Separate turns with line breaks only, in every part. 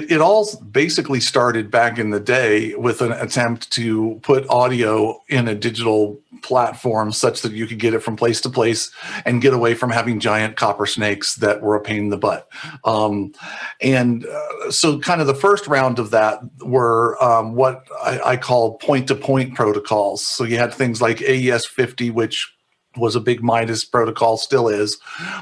it all basically started back in the day with an attempt to put audio in a digital platform such that you could get it from place to place and get away from having giant copper snakes that were a pain in the butt. So kind of the first round of that were what I call point-to-point protocols. So you had things like AES-50, which was a big Midas protocol, still is,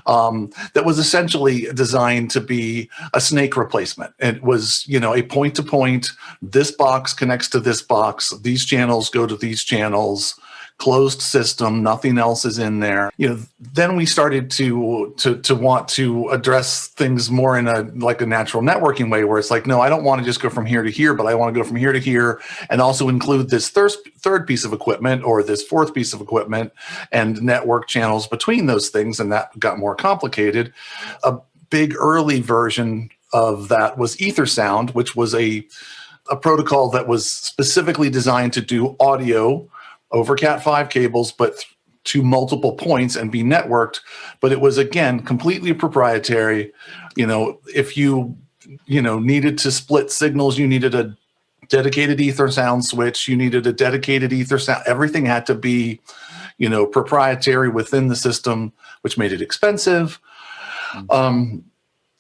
that was essentially designed to be a snake replacement. It was, a point-to-point, this box connects to this box, these channels go to these channels, closed system, nothing else is in there. Then we started to want to address things more in a natural networking way, where it's like, no, I don't want to just go from here to here, but I want to go from here to here and also include this third piece of equipment or this fourth piece of equipment and network channels between those things. And that got more complicated. A big early version of that was ether sound, which was a protocol that was specifically designed to do audio over Cat5 cables, but to multiple points and be networked. But it was, again, completely proprietary. If you, needed to split signals, you needed a dedicated ether sound switch, you needed a dedicated ether sound. Everything had to be, proprietary within the system, which made it expensive.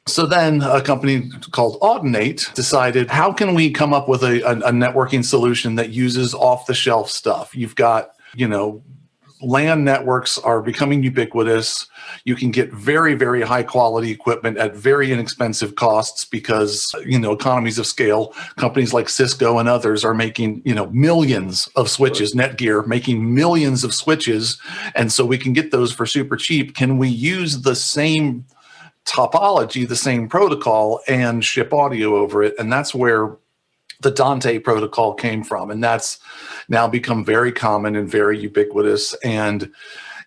So then a company called Audinate decided, how can we come up with a networking solution that uses off-the-shelf stuff? You've got, LAN networks are becoming ubiquitous. You can get very, very high-quality equipment at very inexpensive costs because, economies of scale. Companies like Cisco and others are making, millions of switches, Netgear making millions of switches, and so we can get those for super cheap. Can we use the same topology, the same protocol, and ship audio over it? And that's where the Dante protocol came from. And that's now become very common and very ubiquitous. And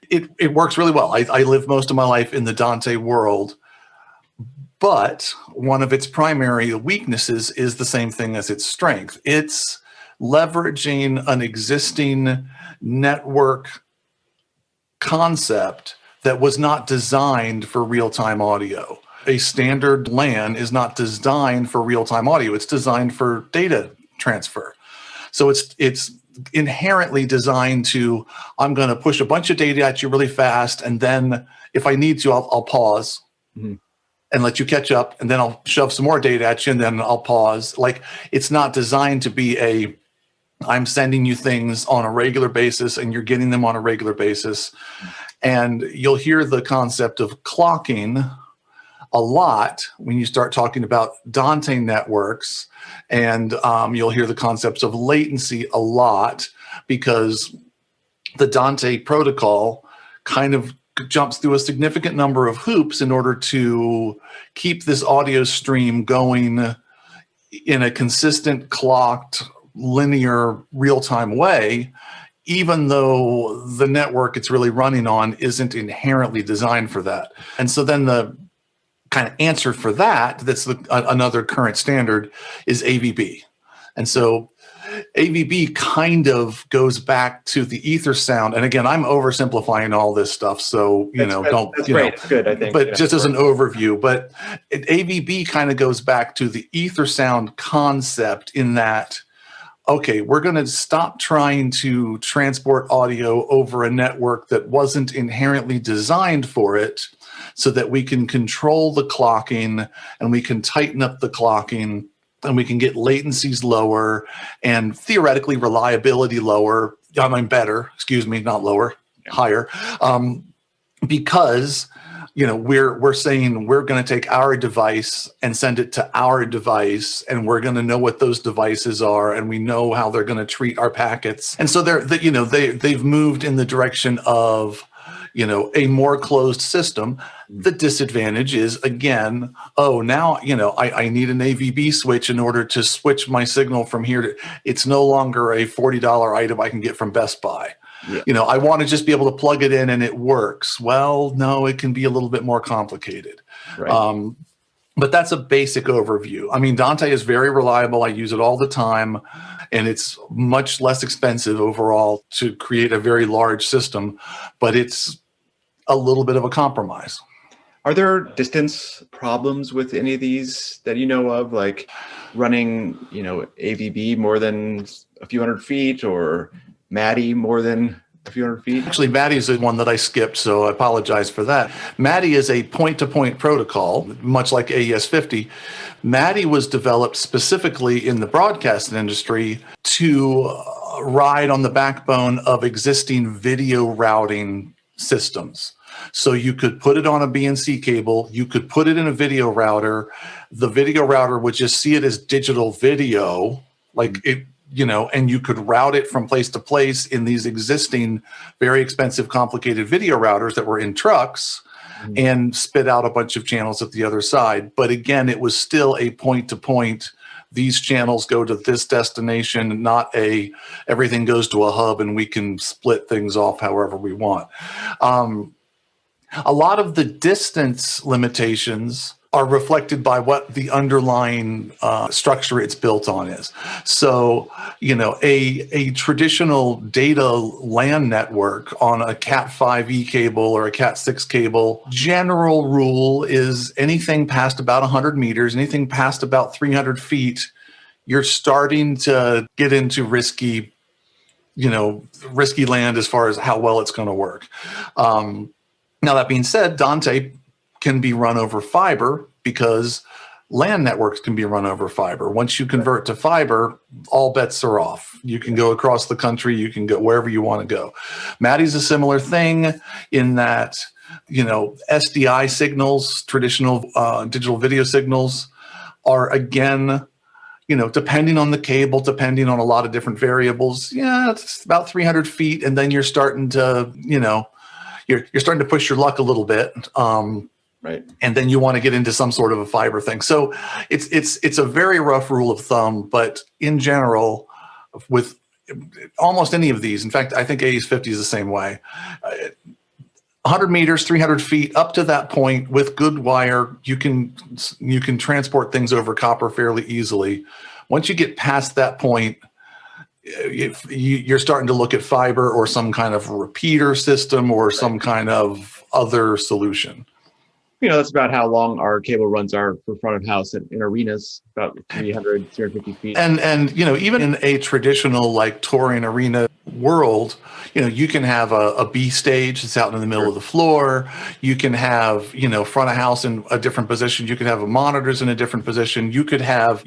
it works really well. I live most of my life in the Dante world, but one of its primary weaknesses is the same thing as its strength. It's leveraging an existing network concept that was not designed for real-time audio. A standard LAN is not designed for real-time audio. It's designed for data transfer. So it's inherently designed to, I'm going to push a bunch of data at you really fast, and then if I need to, I'll pause and let you catch up, and then I'll shove some more data at you, and then I'll pause. Like, it's not designed to be I'm sending you things on a regular basis, and you're getting them on a regular basis. And you'll hear the concept of clocking a lot when you start talking about Dante networks, and you'll hear the concepts of latency a lot because the Dante protocol kind of jumps through a significant number of hoops in order to keep this audio stream going in a consistent, clocked, linear, real-time way, even though the network it's really running on isn't inherently designed for that. And so then the kind of answer for that's another current standard is AVB. And so AVB kind of goes back to the ether sound. And again, I'm oversimplifying all this stuff, so
That's great. It's good, I think.
But just as an overview, but AVB kind of goes back to the ether sound concept in that, okay, we're going to stop trying to transport audio over a network that wasn't inherently designed for it, so that we can control the clocking and we can tighten up the clocking and we can get latencies lower and theoretically reliability lower. I mean, better, excuse me, not lower, higher, because we're saying we're going to take our device and send it to our device, and we're going to know what those devices are, and we know how they're going to treat our packets. And so they've moved in the direction of a more closed system. The disadvantage is, again, now, I need an AVB switch in order to switch my signal from here to, it's no longer a $40 item I can get from Best Buy. Yeah. I want to just be able to plug it in and it works. Well, no, it can be a little bit more complicated. Right. But that's a basic overview. I mean, Dante is very reliable. I use it all the time, and it's much less expensive overall to create a very large system, but it's a little bit of a compromise.
Are there distance problems with any of these that you know of, like running, AVB more than a few hundred feet or MADI more than a few hundred feet?
Actually, MADI is the one that I skipped, so I apologize for that. MADI is a point-to-point protocol, much like AES-50. MADI was developed specifically in the broadcasting industry to ride on the backbone of existing video routing systems. So you could put it on a BNC cable, you could put it in a video router. The video router would just see it as digital video, like it, and you could route it from place to place in these existing, very expensive, complicated video routers that were in trucks and spit out a bunch of channels at the other side. But again, it was still a point-to-point. These channels go to this destination, not everything goes to a hub and we can split things off however we want. A lot of the distance limitations are reflected by what the underlying structure it's built on is. So, a traditional data LAN network on a Cat5e cable or a Cat6 cable, general rule is anything past about 100 meters, anything past about 300 feet, you're starting to get into risky land as far as how well it's going to work. Now, that being said, Dante can be run over fiber because LAN networks can be run over fiber. Once you convert to fiber, all bets are off. You can go across the country. You can go wherever you want to go. MADI's a similar thing in that, SDI signals, traditional digital video signals, are, again, depending on the cable, depending on a lot of different variables, it's about 300 feet. And then you're starting to, you're starting to push your luck a little bit.
Right.
And then you want to get into some sort of a fiber thing. So it's a very rough rule of thumb, but in general, with almost any of these, in fact, I think AES-50 is the same way. 100 meters, 300 feet, up to that point with good wire, you can transport things over copper fairly easily. Once you get past that point, if you're starting to look at fiber or some kind of repeater system or some kind of other solution.
That's about how long our cable runs are for front of house in arenas, about 350 feet.
And even in a traditional like touring arena world, you can have a B stage that's out in the middle of the floor. You can have, front of house in a different position. You could have monitors in a different position. You could have,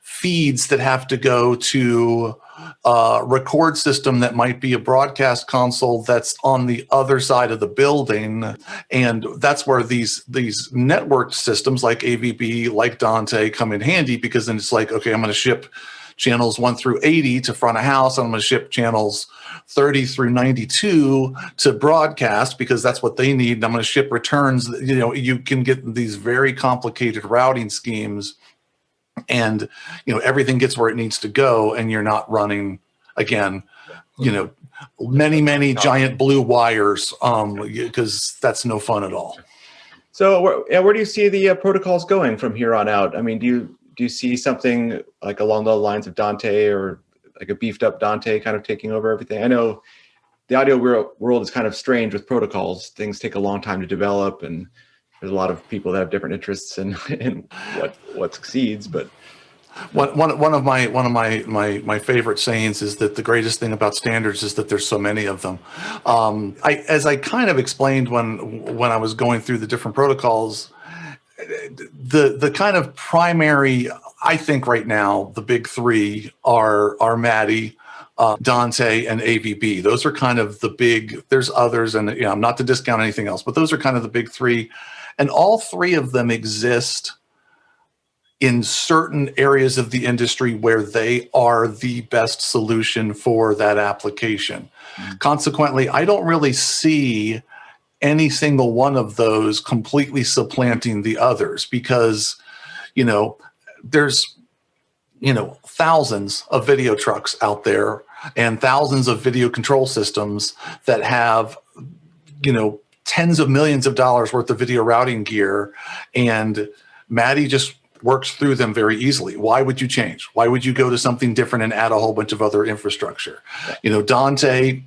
feeds that have to go to a record system that might be a broadcast console that's on the other side of the building. And that's where these networked systems like AVB, like Dante come in handy, because then it's like, okay, I'm going to ship channels 1 through 80 to front of house. I'm going to ship channels 30 through 92 to broadcast because that's what they need. And I'm going to ship returns. You can get these very complicated routing schemes, and everything gets where it needs to go, and you're not running again many giant blue wires because that's no fun at all.
So where do you see the protocols going from here on out? I mean, do you see something like along the lines of Dante, or like a beefed up Dante kind of taking over everything? I know the audio world is kind of strange with protocols. Things take a long time to develop, and there's a lot of people that have different interests in what succeeds. But
one of my favorite sayings is that the greatest thing about standards is that there's so many of them. As I kind of explained when I was going through the different protocols, the kind of primary, I think right now, the big three are MADI, Dante, and AVB. Those are kind of the big. There's others, and not to discount anything else, but those are kind of the big three. And all three of them exist in certain areas of the industry where they are the best solution for that application. Consequently, I don't really see any single one of those completely supplanting the others, because, there's, thousands of video trucks out there and thousands of video control systems that have, tens of millions of dollars worth of video routing gear, and MADI just works through them very easily. Why would you change? Why would you go to something different and add a whole bunch of other infrastructure? Dante,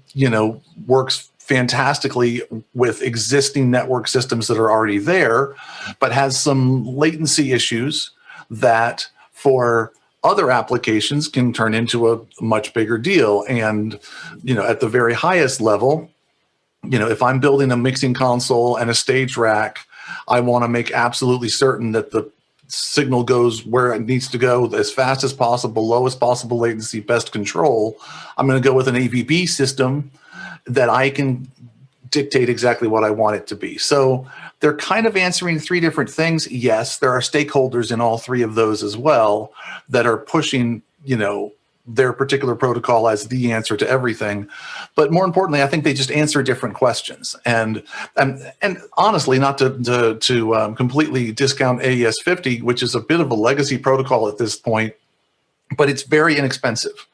works fantastically with existing network systems that are already there, but has some latency issues that for other applications can turn into a much bigger deal. And, at the very highest level, if I'm building a mixing console and a stage rack, I want to make absolutely certain that the signal goes where it needs to go as fast as possible, lowest possible latency, best control. I'm going to go with an AVB system that I can dictate exactly what I want it to be. So they're kind of answering three different things. Yes, there are stakeholders in all three of those as well that are pushing, their particular protocol as the answer to everything. But more importantly, I think they just answer different questions. And honestly, not to completely discount AES 50, which is a bit of a legacy protocol at this point, but it's very inexpensive.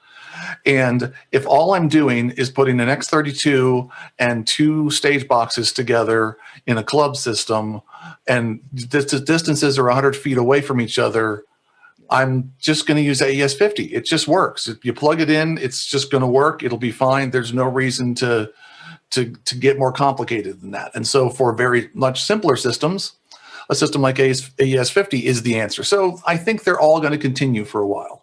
And if all I'm doing is putting an X32 and two stage boxes together in a club system, and the distances are 100 feet away from each other, I'm just going to use AES 50. It just works. If you plug it in, it's just going to work. It'll be fine. There's no reason to get more complicated than that. And so for very much simpler systems, a system like AES 50 is the answer. So I think they're all going to continue for a while.